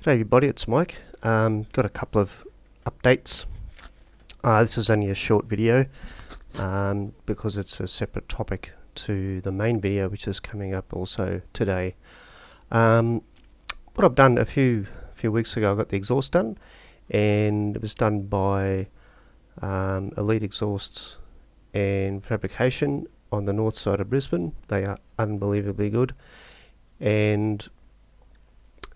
G'day everybody, it's Mike. Got a couple of updates. This is only a short video because it's a separate topic to the main video, which is coming up also today. What I've done a few weeks ago, I got the exhaust done, and it was done by Elite Exhausts and Fabrication on the north side of Brisbane. They are unbelievably good, and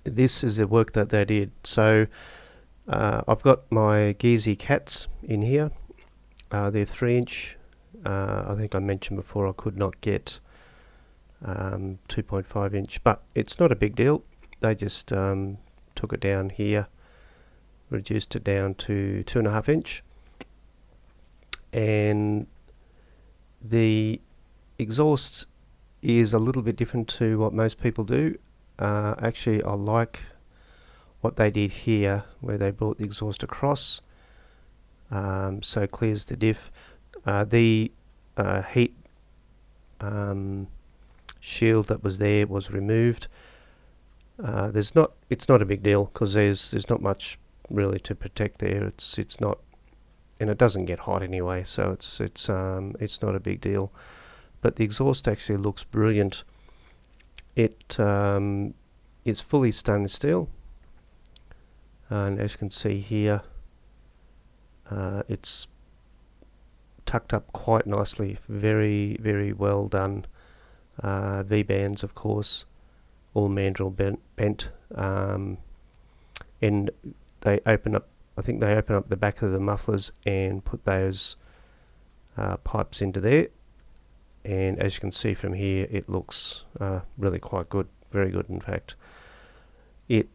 this is the work that they did. So I've got my GESI cats in here. They're 3-inch. I think I mentioned before I could not get 2.5 inch, but it's not a big deal. They just took it down here, reduced it down to 2.5 inch, and the exhaust is a little bit different to what most people do. Actually, I like what they did here, where they brought the exhaust across, so it clears the diff. The heat shield that was there was removed. It's not a big deal because there's not much really to protect there. It's not, and it doesn't get hot anyway, so it's not a big deal. But the exhaust actually looks brilliant. It is fully stainless steel, and as you can see here, it's tucked up quite nicely. Very well done. V-bands, of course, all mandrel bent, and they open up. I think they open up the back of the mufflers and put those pipes into there. And as you can see from here, it looks really quite good, very good in fact. It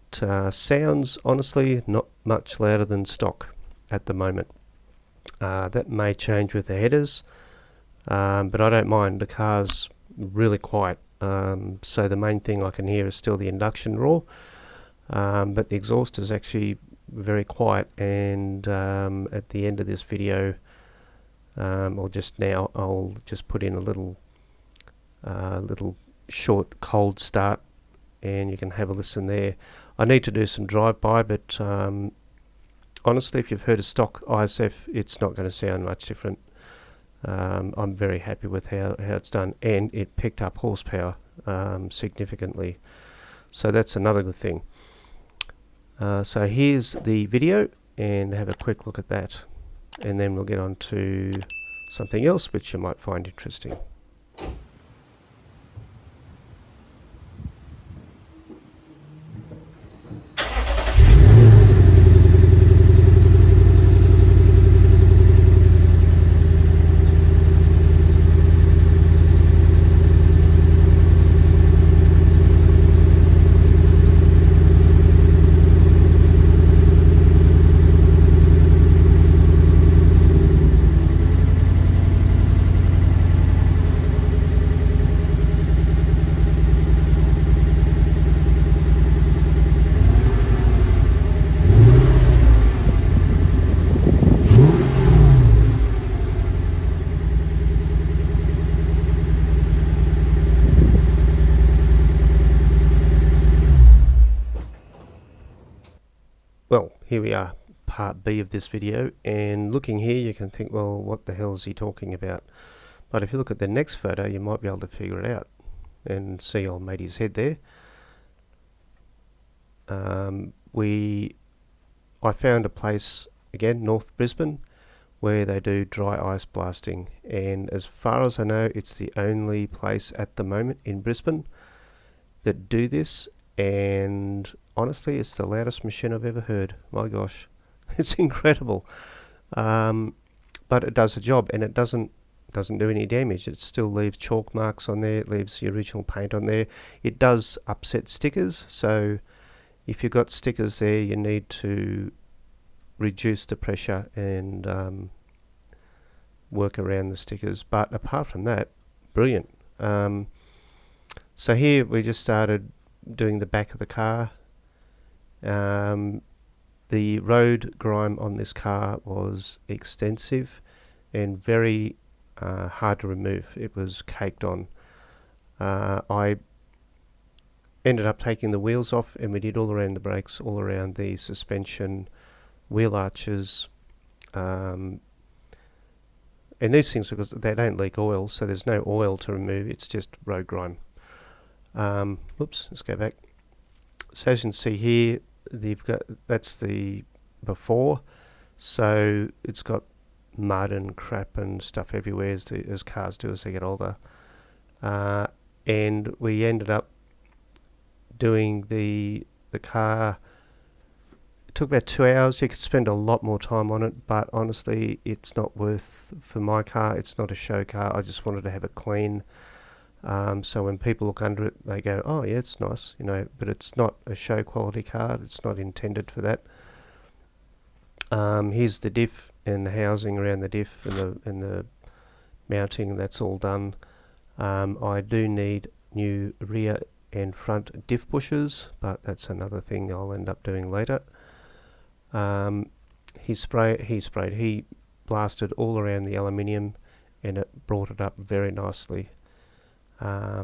sounds honestly not much louder than stock at the moment. That may change with the headers, but I don't mind. The car's really quiet, so the main thing I can hear is still the induction roar, but the exhaust is actually very quiet. And at the end of this video, or just now, I'll just put in a little short cold start, and you can have a listen there. I need to do some drive-by, but honestly, if you've heard of stock ISF, it's not going to sound much different. I'm very happy with how it's done, and it picked up horsepower significantly, so that's another good thing. So here's the video, and have a quick look at that, and then we'll get on to something else which you might find interesting. Well, here we are, part B of this video, and looking here you can think, well, what the hell is he talking about? But if you look at the next photo, you might be able to figure it out and see old matey's head there. I found a place, again, North Brisbane, where they do dry ice blasting, and as far as I know, it's the only place at the moment in Brisbane that do this. And honestly, it's the loudest machine I've ever heard. My gosh, it's incredible. But it does the job, and it doesn't do any damage. It still leaves chalk marks on there. It leaves the original paint on there. It does upset stickers, so if you've got stickers there, you need to reduce the pressure and work around the stickers. But apart from that, brilliant. So here we just started doing the back of the car. The road grime on this car was extensive and very hard to remove. It was caked on. I ended up taking the wheels off, and we did all around the brakes, all around the suspension, wheel arches, and these things, because they don't leak oil, so there's no oil to remove, it's just road grime. Oops, let's go back. So as you can see here, that's the before, so it's got mud and crap and stuff everywhere, as cars do as they get older. And we ended up doing the car. It took about 2 hours. You could spend a lot more time on it, but honestly, it's not worth, for my car, it's not a show car. I just wanted to have it clean. So when people look under it, they go, oh yeah, it's nice, but it's not a show quality car. It's not intended for that. Here's the diff and the housing around the diff and the mounting. That's all done. I do need new rear and front diff bushers, but that's another thing I'll end up doing later. He blasted all around the aluminium, and it brought it up very nicely. I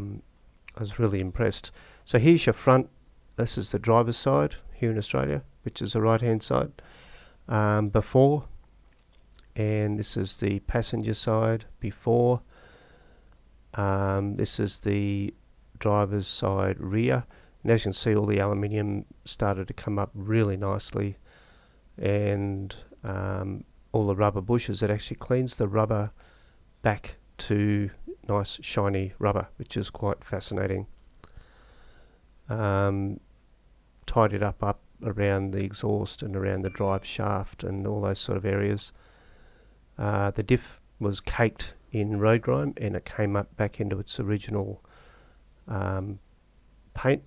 was really impressed. So here's your front. This is the driver's side here in Australia, which is the right hand side before, and this is the passenger side before. This is the driver's side rear, and as you can see, all the aluminium started to come up really nicely, and all the rubber bushes, it actually cleans the rubber back to nice shiny rubber, which is quite fascinating. Tied it up around the exhaust and around the drive shaft and all those sort of areas. The diff was caked in road grime, and it came up back into its original paint.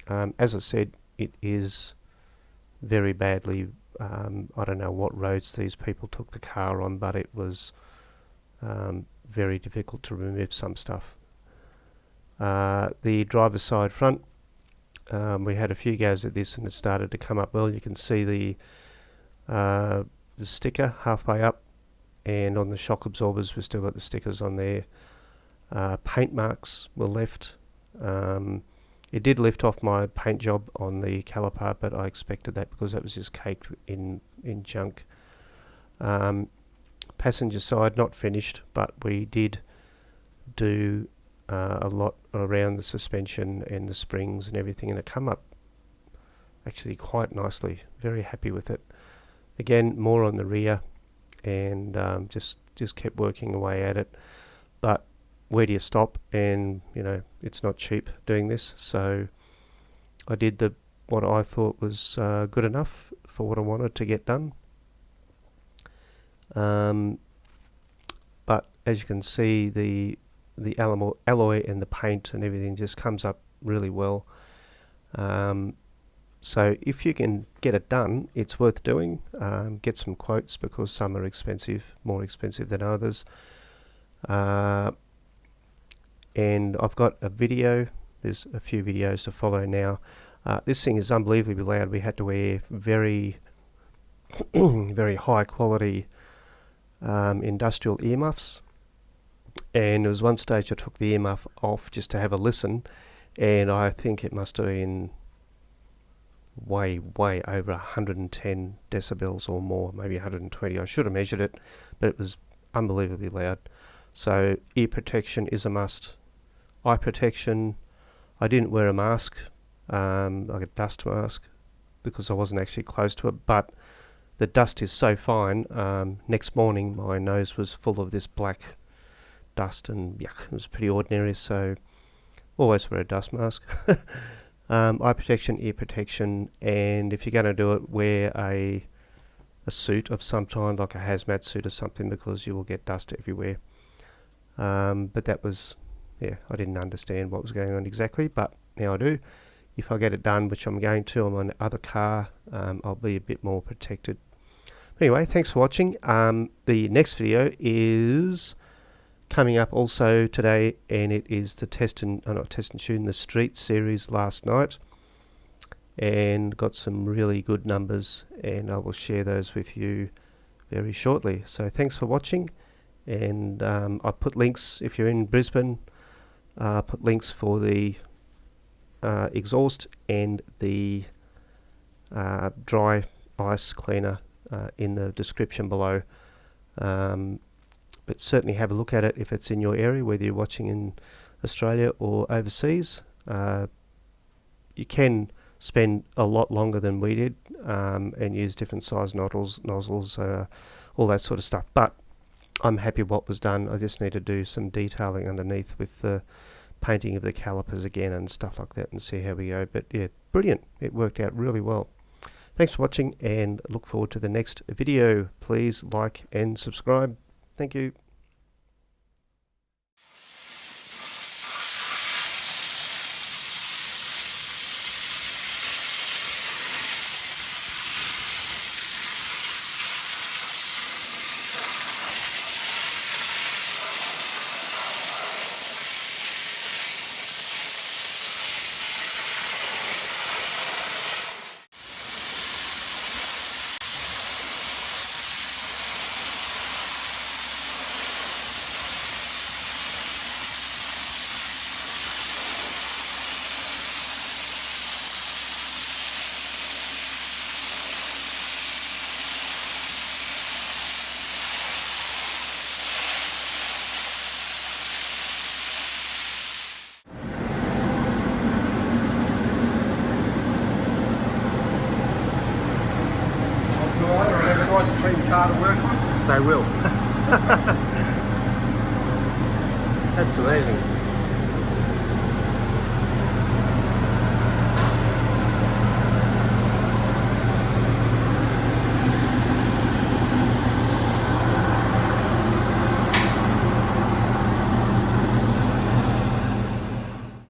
As I said, it is very badly, I don't know what roads these people took the car on, but it was very difficult to remove some stuff. The driver's side front, we had a few goes at this, and it started to come up well. You can see the sticker halfway up, and on the shock absorbers we've still got the stickers on there. Paint marks were left. It did lift off my paint job on the caliper, but I expected that because that was just caked in junk. Passenger side not finished, but we did do a lot around the suspension and the springs and everything, and it come up actually quite nicely. Very happy with it. Again, more on the rear, and just kept working away at it. But where do you stop? And it's not cheap doing this, so I did what I thought was good enough for what I wanted to get done. But as you can see, the alloy and the paint and everything just comes up really well. So if you can get it done, it's worth doing. Get some quotes, because some are expensive, more expensive than others. And I've got a video. There's a few videos to follow now. This thing is unbelievably loud. We had to wear very very high quality industrial earmuffs, and there was one stage I took the earmuff off just to have a listen, and I think it must have been way over 110 decibels or more, maybe 120. I should have measured it, but it was unbelievably loud. So ear protection is a must. Eye protection, I didn't wear a mask, like a dust mask, because I wasn't actually close to it, but the dust is so fine. Next morning my nose was full of this black dust, and yuck, it was pretty ordinary, so always wear a dust mask. Eye protection, ear protection, and if you're going to do it, wear a suit of some kind, like a hazmat suit or something, because you will get dust everywhere. But that was, I didn't understand what was going on exactly, but now I do. If I get it done, which I'm going to, I'm on the other car, I'll be a bit more protected. Anyway, thanks for watching. The next video is coming up also today, and it is the the street series last night, and got some really good numbers, and I will share those with you very shortly. So thanks for watching, and I put links, if you're in Brisbane, put links for the exhaust and the dry ice cleaner in the description below. But certainly have a look at it if it's in your area, whether you're watching in Australia or overseas. You can spend a lot longer than we did and use different size nozzles, all that sort of stuff. But I'm happy what was done. I just need to do some detailing underneath with the painting of the calipers again and stuff like that, and see how we go. But yeah, brilliant. It worked out really well. Thanks for watching, and look forward to the next video. Please like and subscribe. Thank you. Nice clean car to work on. They will. That's amazing.